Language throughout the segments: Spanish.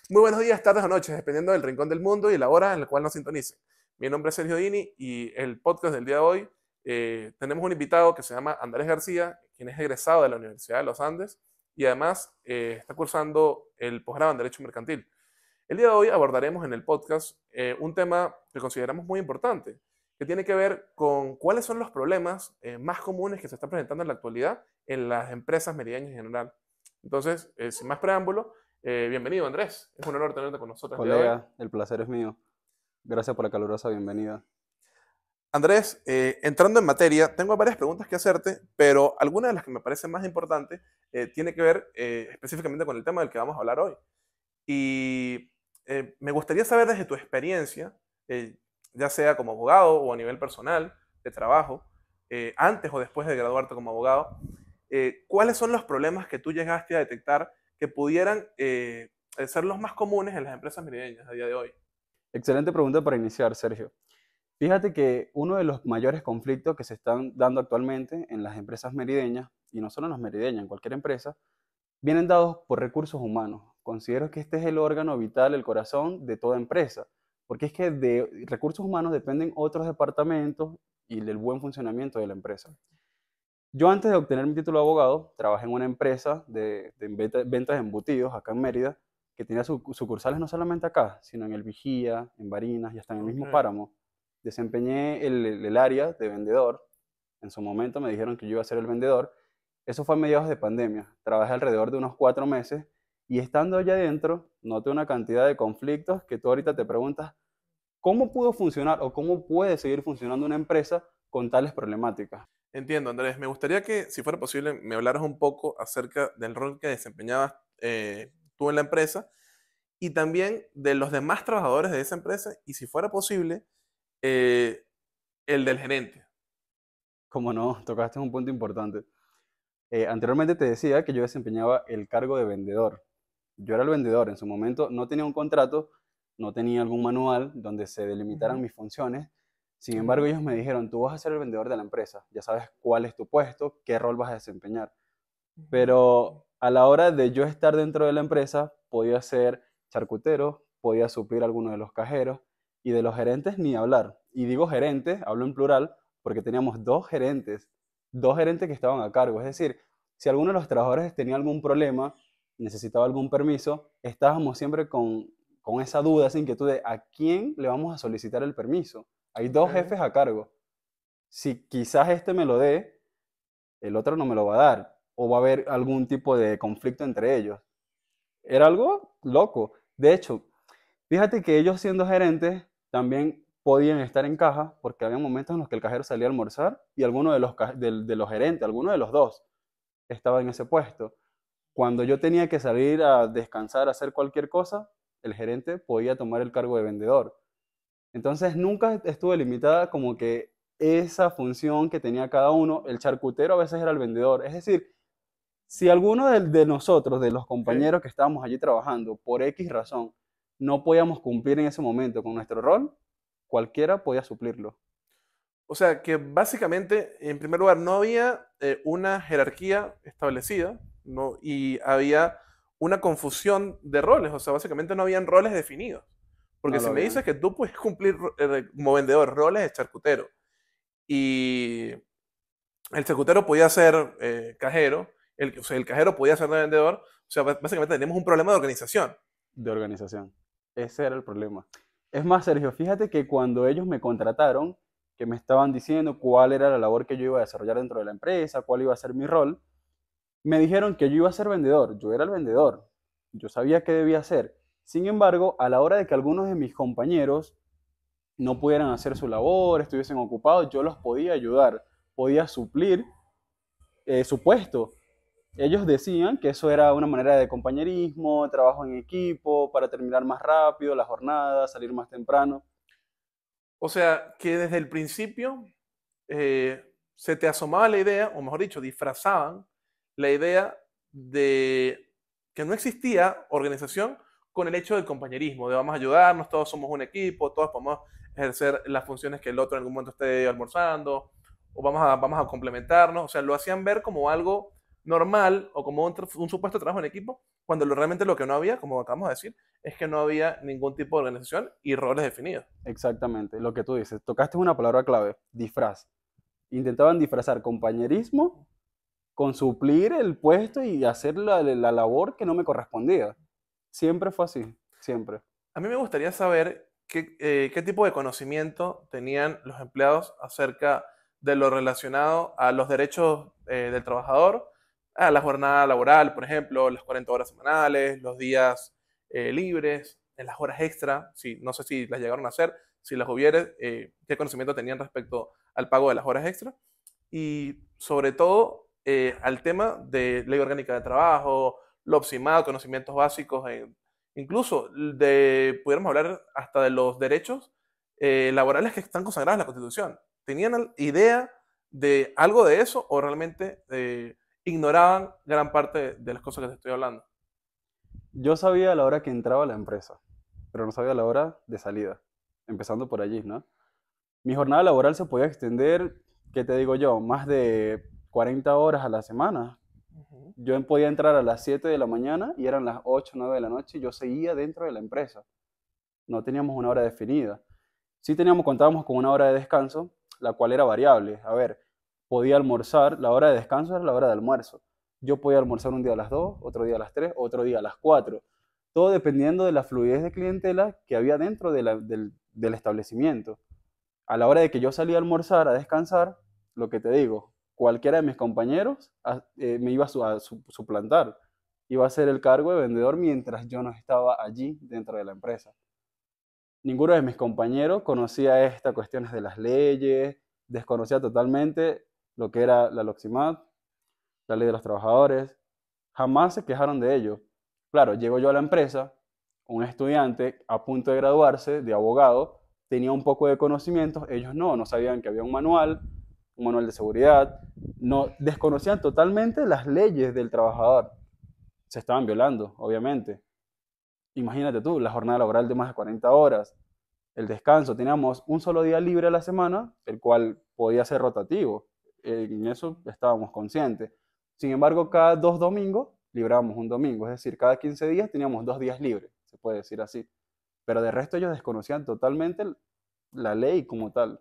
Muy buenos días, tardes o noches, dependiendo del rincón del mundo y la hora en la cual nos sintonicen. Mi nombre es Sergio Dini y el podcast del día de hoy tenemos un invitado que se llama Andrés García, quien es egresado de la Universidad de los Andes y además está cursando el posgrado en Derecho Mercantil. El día de hoy abordaremos en el podcast un tema que consideramos muy importante, que tiene que ver con cuáles son los problemas más comunes que se están presentando en la actualidad en las empresas merideñas en general. Entonces, sin más preámbulo, bienvenido Andrés, es un honor tenerte con nosotros el día de hoy. Colega, el placer es mío. Gracias por la calurosa bienvenida. Andrés, entrando en materia, tengo varias preguntas que hacerte, pero alguna de las que me parecen más importantes tiene que ver específicamente con el tema del que vamos a hablar hoy. Y me gustaría saber desde tu experiencia, eh, ya sea como abogado o a nivel personal, de trabajo, antes o después de graduarte como abogado, ¿cuáles son los problemas que tú llegaste a detectar que pudieran ser los más comunes en las empresas merideñas a día de hoy? Excelente pregunta para iniciar, Sergio. Fíjate que uno de los mayores conflictos que se están dando actualmente en las empresas merideñas, y no solo en las merideñas, en cualquier empresa, vienen dados por recursos humanos. Considero que este es el órgano vital, el corazón de toda empresa, porque es que de recursos humanos dependen otros departamentos y del buen funcionamiento de la empresa. Yo antes de obtener mi título de abogado, trabajé en una empresa de ventas de embutidos acá en Mérida, que tenía sucursales no solamente acá, sino en El Vigía, en Barinas y hasta en el Ok, mismo Páramo. Desempeñé el área de vendedor. En su momento me dijeron que yo iba a ser el vendedor. Eso fue a mediados de pandemia. Trabajé alrededor de unos 4 meses y estando allá adentro, noté una cantidad de conflictos que tú ahorita te preguntas, ¿cómo pudo funcionar o cómo puede seguir funcionando una empresa con tales problemáticas? entiendo, Andrés. Me gustaría que, si fuera posible, me hablaras un poco acerca del rol que desempeñabas tú en la empresa y también de los demás trabajadores de esa empresa y, si fuera posible, eh, el del gerente. Como no, tocaste un punto importante. Anteriormente te decía que yo desempeñaba el cargo de vendedor. Yo era el vendedor. En su momento no tenía un contrato, no tenía algún manual donde se delimitaran Ujú, mis funciones. Sin embargo, ujú, ellos me dijeron, tú vas a ser el vendedor de la empresa. Ya sabes cuál es tu puesto, qué rol vas a desempeñar. ujú. Pero a la hora de yo estar dentro de la empresa, podía ser charcutero, podía suplir a alguno de los cajeros y de los gerentes ni hablar. Y digo gerente, hablo en plural, porque teníamos dos gerentes que estaban a cargo. Es decir, si alguno de los trabajadores tenía algún problema, necesitaba algún permiso, estábamos siempre con esa duda, esa inquietud de a quién le vamos a solicitar el permiso. Hay Ok. dos jefes a cargo. Si quizás este me lo dé, el otro no me lo va a dar, o va a haber algún tipo de conflicto entre ellos. Era algo loco. De hecho, fíjate que ellos siendo gerentes también podían estar en caja porque había momentos en los que el cajero salía a almorzar y alguno de los gerentes, alguno de los dos, estaba en ese puesto. Cuando yo tenía que salir a descansar, a hacer cualquier cosa, el gerente podía tomar el cargo de vendedor. Entonces nunca estuve limitada como que esa función que tenía cada uno, el charcutero a veces era el vendedor. Es decir, si alguno de nosotros, de los Ok. compañeros que estábamos allí trabajando, por X razón, no podíamos cumplir en ese momento con nuestro rol, cualquiera podía suplirlo. O sea que básicamente, en primer lugar, no había una jerarquía establecida, ¿no? Y había una confusión de roles, o sea, básicamente no habían roles definidos. Porque No lo si me dices habían. que tú puedes cumplir como vendedor roles de charcutero y el charcutero podía ser cajero, o sea, el cajero podía ser de vendedor, o sea, básicamente tenemos un problema de organización. De organización. Ese era el problema. Es más, Sergio, fíjate que cuando ellos me contrataron, que me estaban diciendo cuál era la labor que yo iba a desarrollar dentro de la empresa, cuál iba a ser mi rol, me dijeron que yo iba a ser vendedor. Yo era el vendedor. Yo sabía qué debía hacer. Sin embargo, a la hora de que algunos de mis compañeros no pudieran hacer su labor, estuviesen ocupados, yo los podía ayudar, podía suplir su puesto. Ellos decían que eso era una manera de compañerismo, trabajo en equipo, para terminar más rápido la jornada, salir más temprano. O sea, que desde el principio se te asomaba la idea, o mejor dicho, disfrazaban la idea de que no existía organización con el hecho del compañerismo, de vamos a ayudarnos, todos somos un equipo, todos podemos ejercer las funciones que el otro en algún momento esté almorzando, o vamos a complementarnos, o sea, lo hacían ver como algo normal o como un supuesto trabajo en equipo, cuando realmente lo que no había, como acabamos de decir, es que no había ningún tipo de organización y roles definidos. Exactamente, lo que tú dices. Tocaste una palabra clave, disfraz. Intentaban disfrazar compañerismo con suplir el puesto y hacer la labor que no me correspondía. Siempre fue así, siempre. A mí me gustaría saber qué tipo de conocimiento tenían los empleados acerca de lo relacionado a los derechos del trabajador, a la jornada laboral, por ejemplo, las 40 horas semanales, los días libres, en las horas extra, si, no sé si las llegaron a hacer, si las hubiere, qué conocimiento tenían respecto al pago de las horas extra y sobre todo al tema de ley orgánica de trabajo, lo optimado, conocimientos básicos incluso pudiéramos hablar hasta de los derechos laborales que están consagrados en la Constitución. ¿Tenían idea de algo de eso o realmente ignoraban gran parte de las cosas que te estoy hablando? Yo sabía a la hora que entraba a la empresa, pero no sabía a la hora de salida, empezando por allí, ¿no? Mi jornada laboral se podía extender, ¿qué te digo yo? Más de 40 horas a la semana. Ujú. Yo podía entrar a las 7 de la mañana y eran las 8 o 9 de la noche y yo seguía dentro de la empresa. No teníamos una hora definida. Sí contábamos con una hora de descanso, la cual era variable. A ver, podía almorzar, la hora de descanso era la hora de almuerzo. Yo podía almorzar un día a las 2, otro día a las 3, otro día a las 4. Todo dependiendo de la fluidez de clientela que había dentro del establecimiento. A la hora de que yo salía a almorzar, a descansar, lo que te digo, cualquiera de mis compañeros me iba a suplantar. Iba a hacer el cargo de vendedor mientras yo no estaba allí dentro de la empresa. Ninguno de mis compañeros conocía estas cuestiones de las leyes, desconocía totalmente lo que era la LOXIMAT, la ley de los trabajadores, jamás se quejaron de ello. Claro, llego yo a la empresa, un estudiante a punto de graduarse de abogado, tenía un poco de conocimientos, ellos no sabían que había un manual de seguridad, no, desconocían totalmente las leyes del trabajador. Se estaban violando, obviamente. Imagínate tú, la jornada laboral de más de 40 horas, el descanso, teníamos un solo día libre a la semana, el cual podía ser rotativo. En eso estábamos conscientes. Sin embargo, cada 2 domingos librábamos un domingo, es decir, cada 15 días teníamos 2 días libres, se puede decir así. Pero de resto ellos desconocían totalmente la ley como tal.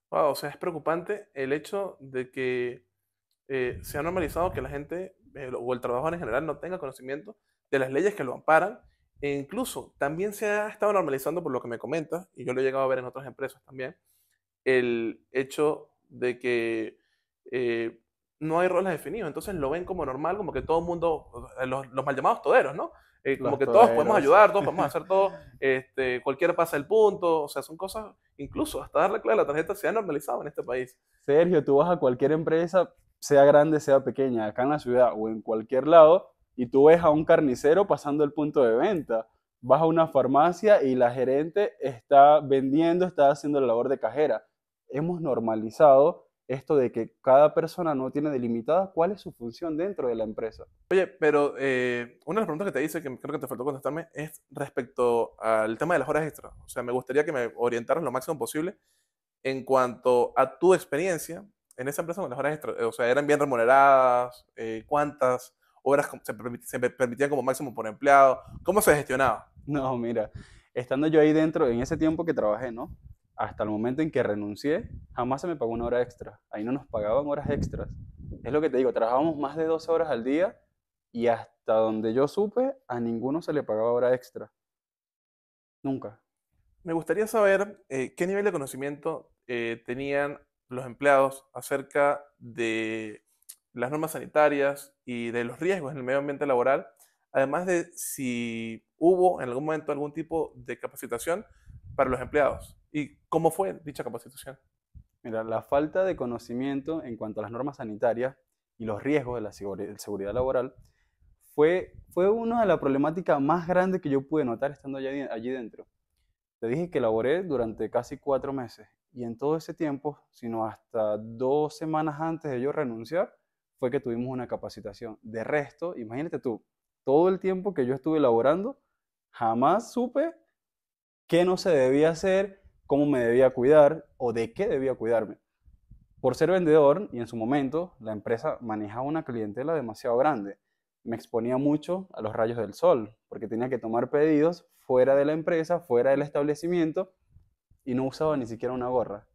Wow, o sea, es preocupante el hecho de que se ha normalizado que la gente o el trabajador en general no tenga conocimiento de las leyes que lo amparan e incluso también se ha estado normalizando por lo que me comentas, y yo lo he llegado a ver en otras empresas también, el hecho de que eh, no hay roles definidos, entonces lo ven como normal, como que todo el mundo, los mal llamados toderos, ¿no? Como Los que todos podemos toderos. ayudar, todos podemos hacer todo, cualquiera pasa el punto, o sea, son cosas, incluso hasta darle clave a la tarjeta se ha normalizado en este país. Sergio, tú vas a cualquier empresa, sea grande, sea pequeña, acá en la ciudad o en cualquier lado, y tú ves a un carnicero pasando el punto de venta. Vas a una farmacia y la gerente está vendiendo, está haciendo la labor de cajera. Hemos normalizado esto de que cada persona no tiene delimitada cuál es su función dentro de la empresa. Oye, pero una de las preguntas que te hice, que creo que te faltó contestarme, es respecto al tema de las horas extras. O sea, me gustaría que me orientaras lo máximo posible en cuanto a tu experiencia en esa empresa con las horas extras. O sea, ¿eran bien remuneradas? ¿Cuántas horas se permitían como máximo por empleado? ¿Cómo se gestionaba? No, mira, estando yo ahí dentro, en ese tiempo que trabajé, ¿no? Hasta el momento en que renuncié, jamás se me pagó una hora extra. Ahí no nos pagaban horas extras. Es lo que te digo, trabajábamos más de 12 horas al día y hasta donde yo supe, a ninguno se le pagaba hora extra. Nunca. Me gustaría saber qué nivel de conocimiento tenían los empleados acerca de las normas sanitarias y de los riesgos en el medio ambiente laboral, además de si hubo en algún momento algún tipo de capacitación para los empleados y cómo fue dicha capacitación. Mira, la falta de conocimiento en cuanto a las normas sanitarias y los riesgos de la seguridad laboral fue una de las problemáticas más grandes que yo pude notar estando allí dentro. Te dije que laboré durante casi 4 meses y en todo ese tiempo, sino hasta 2 semanas antes de yo renunciar, fue que tuvimos una capacitación. De resto, imagínate tú, todo el tiempo que yo estuve laborando, jamás supe qué no se debía hacer, cómo me debía cuidar o de qué debía cuidarme. Por ser vendedor, y en su momento, la empresa manejaba una clientela demasiado grande. me exponía mucho a los rayos del sol, porque tenía que tomar pedidos fuera de la empresa, fuera del establecimiento, y no usaba ni siquiera una gorra.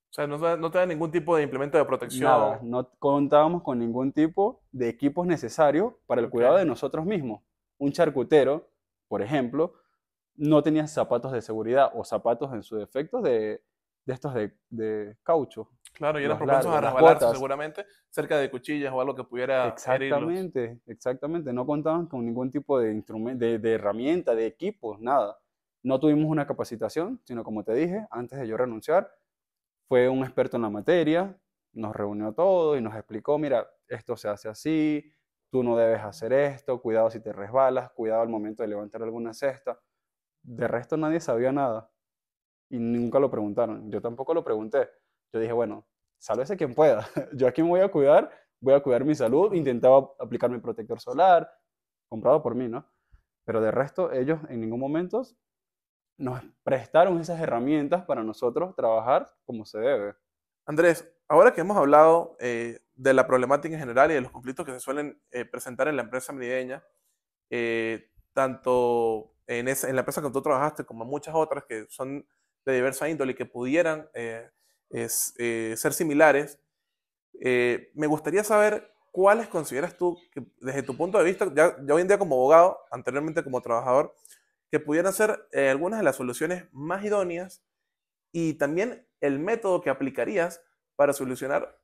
O sea, no te da ningún tipo de implemento de Nada, protección. no contábamos con ningún tipo de equipos necesarios para el Ok. cuidado de nosotros mismos. Un charcutero, por ejemplo, no tenía zapatos de seguridad o zapatos en su defecto de estos de caucho, Claro, y eran los propensos a largos, las resbalarse botas. seguramente cerca de cuchillas o algo que pudiera herirlos. Exactamente, exactamente. No contaban con ningún tipo de instrumento, de herramienta, de equipos, nada. No tuvimos una capacitación, sino como te dije, antes de yo renunciar, fue un experto en la materia, nos reunió todo y nos explicó, mira, esto se hace así, tú no debes hacer esto, cuidado si te resbalas, cuidado al momento de levantar alguna cesta. De resto nadie sabía nada y nunca lo preguntaron. Yo tampoco lo pregunté. Yo dije, bueno, sálvese quien pueda. Yo aquí me voy a cuidar mi salud. Intentaba aplicar mi protector solar, comprado por mí, ¿no? Pero de resto, ellos en ningún momento nos prestaron esas herramientas para nosotros trabajar como se debe. Andrés, ahora que hemos hablado de la problemática en general y de los conflictos que se suelen presentar en la empresa merideña, tanto en la empresa que tú trabajaste como en muchas otras que son de diversa índole y que pudieran ser similares, me gustaría saber cuáles consideras tú, que desde tu punto de vista, ya hoy en día como abogado, anteriormente como trabajador, que pudieran ser algunas de las soluciones más idóneas y también el método que aplicarías para solucionar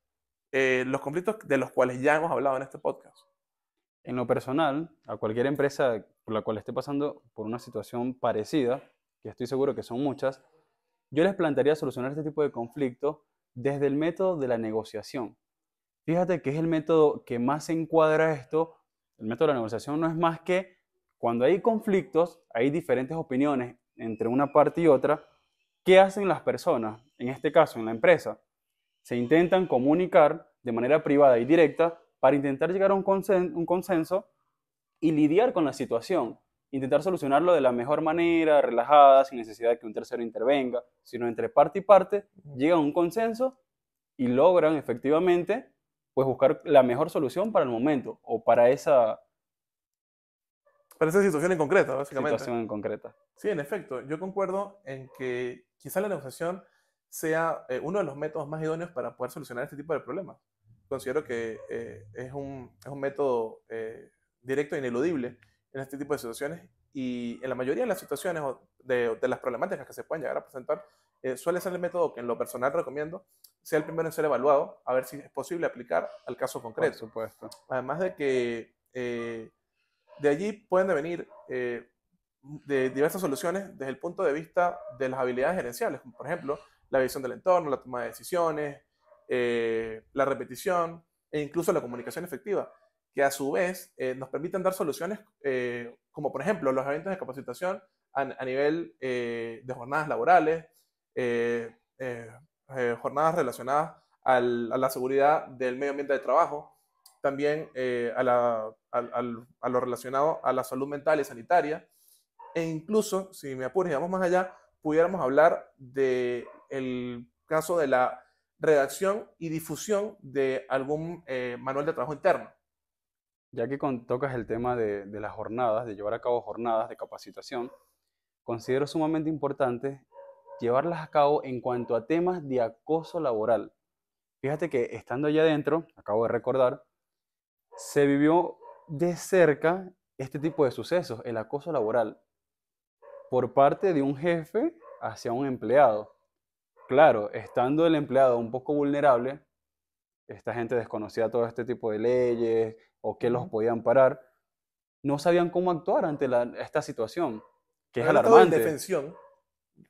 los conflictos de los cuales ya hemos hablado en este podcast. En lo personal, a cualquier empresa por la cual esté pasando por una situación parecida, que estoy seguro que son muchas, yo les plantearía solucionar este tipo de conflictos desde el método de la negociación. Fíjate que es el método que más se encuadra a esto. El método de la negociación no es más que cuando hay conflictos, hay diferentes opiniones entre una parte y otra. ¿Qué hacen las personas? En este caso, en la empresa, se intentan comunicar de manera privada y directa para intentar llegar a un consenso y lidiar con la situación. Intentar solucionarlo de la mejor manera, relajada, sin necesidad de que un tercero intervenga, sino entre parte y parte llegan a un consenso y logran efectivamente pues buscar la mejor solución para el momento o para esa Para esa situación en concreto, básicamente. situación en concreta. Sí, en efecto, yo concuerdo en que quizá la negociación sea uno de los métodos más idóneos para poder solucionar este tipo de problemas. Considero que es un método directo e ineludible en este tipo de situaciones y en la mayoría de las situaciones o de las problemáticas que se pueden llegar a presentar, suele ser el método que en lo personal recomiendo sea el primero en ser evaluado, a ver si es posible aplicar al caso Por concreto. supuesto. Además de que de allí pueden venir de diversas soluciones desde el punto de vista de las habilidades gerenciales, como por ejemplo la visión del entorno, la toma de decisiones, la repetición e incluso la comunicación efectiva, que a su vez nos permiten dar soluciones como por ejemplo los eventos de capacitación a nivel de jornadas laborales, eh, eh, jornadas relacionadas a la seguridad del medio ambiente de trabajo, también a lo relacionado a la salud mental y sanitaria, e incluso, si me apuras y vamos más allá, pudiéramos hablar del caso de la redacción y difusión de algún manual de trabajo interno. Ya que tocas el tema de las jornadas, de llevar a cabo jornadas de capacitación, considero sumamente importante llevarlas a cabo en cuanto a temas de acoso laboral. Fíjate que estando allá adentro, acabo de recordar, se vivió de cerca este tipo de sucesos, el acoso laboral, por parte de un jefe hacia un empleado. Claro, estando el empleado un poco vulnerable, esta gente desconocía todo este tipo de leyes o qué los Uh-huh. podían parar, no sabían cómo actuar ante esta situación, que es Había un estado de alarmante. indefensión.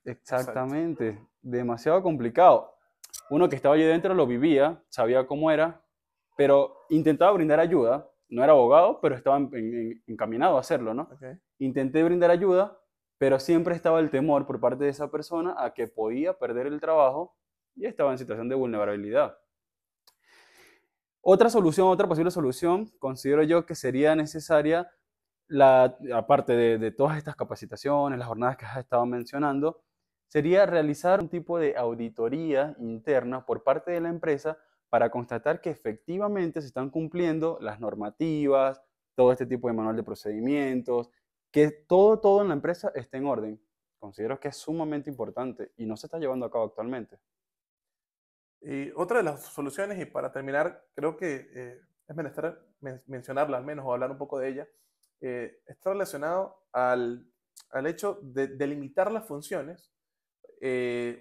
Exacto. Exactamente, demasiado complicado. Uno que estaba allí dentro lo vivía, sabía cómo era, pero intentaba brindar ayuda. No era abogado, pero estaba encaminado a hacerlo, ¿no? Okay. Intenté brindar ayuda, pero siempre estaba el temor por parte de esa persona a que podía perder el trabajo y estaba en situación de vulnerabilidad. Otra solución, otra posible solución, considero yo que sería necesaria, aparte de todas estas capacitaciones, las jornadas que has estado mencionando, sería realizar un tipo de auditoría interna por parte de la empresa para constatar que efectivamente se están cumpliendo las normativas, todo este tipo de manual de procedimientos, que todo en la empresa esté en orden. Considero que es sumamente importante y no se está llevando a cabo actualmente. Y otra de las soluciones, y para terminar, creo que es menester mencionarla al menos o hablar un poco de ella, está relacionado al hecho de delimitar las funciones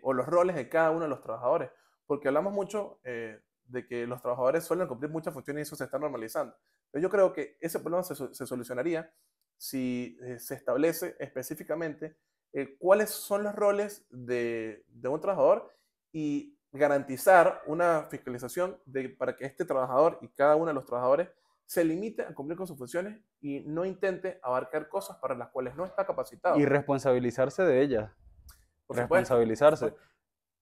o los roles de cada uno de los trabajadores, porque hablamos mucho de que los trabajadores suelen cumplir muchas funciones y eso se está normalizando. Pero yo creo que ese problema se solucionaría si se establece específicamente cuáles son los roles de un trabajador y garantizar una fiscalización para que este trabajador y cada uno de los trabajadores se limite a cumplir con sus funciones y no intente abarcar cosas para las cuales no está Y capacitado. responsabilizarse de ellas, Por supuesto, por responsabilizarse. supuesto.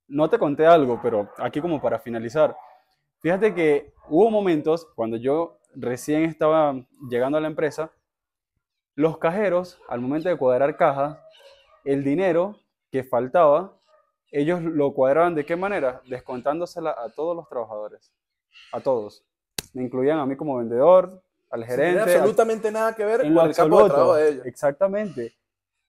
No te conté algo, pero aquí como para finalizar. Fíjate que hubo momentos cuando yo recién estaba llegando a la empresa, los cajeros, al momento de cuadrar cajas, el dinero que faltaba, ellos lo cuadraban ¿de qué manera? Descontándosela a todos los trabajadores, a todos. Me incluían a mí como vendedor, al Sin tener gerente, absolutamente nada que ver en lo con el campo de trabajo absoluto, de ellos. exactamente.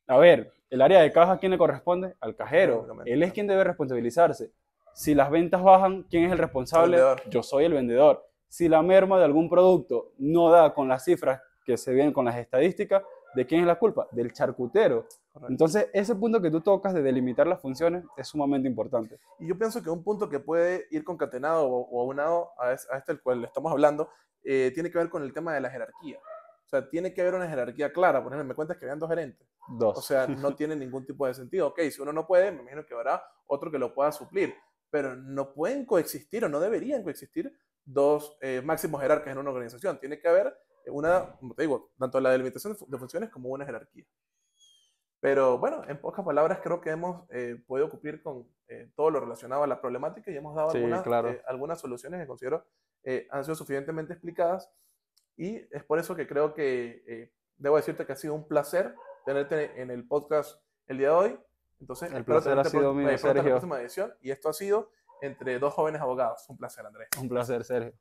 A ver, el área de caja, ¿a quién le corresponde? Al Cajero cajero. únicamente, Él es claro. quien debe responsabilizarse. Si las ventas bajan, ¿quién es el El responsable? vendedor. Yo soy el vendedor. Si la merma de algún producto no da con las cifras que se ven con las estadísticas, ¿de quién es la culpa? Del charcutero. Correcto. Entonces, ese punto que tú tocas de delimitar las funciones es sumamente importante. Y yo pienso que un punto que puede ir concatenado o aunado a este del cual estamos hablando, tiene que ver con el tema de la jerarquía. O sea, tiene que haber una jerarquía clara. Por ejemplo, me cuentas que habían dos gerentes. O Dos. sea, no tiene ningún tipo de sentido. Ok, si uno no puede, me imagino que habrá otro que lo pueda suplir. Pero no pueden coexistir o no deberían coexistir dos máximos jerarcas en una organización. Tiene que haber una, como te digo, tanto la delimitación de funciones como una jerarquía. Pero bueno, en pocas palabras creo que hemos podido cumplir con todo lo relacionado a la problemática y hemos dado Sí, claro. algunas soluciones que considero han sido suficientemente explicadas y es por eso que creo que debo decirte que ha sido un placer tenerte en el podcast el día de hoy. Entonces, El espero placer ha tenerte sido mío, pronto en la Sergio. próxima edición y esto ha sido Entre Dos Jóvenes Abogados. Un placer, Andrés. Un placer, Sergio.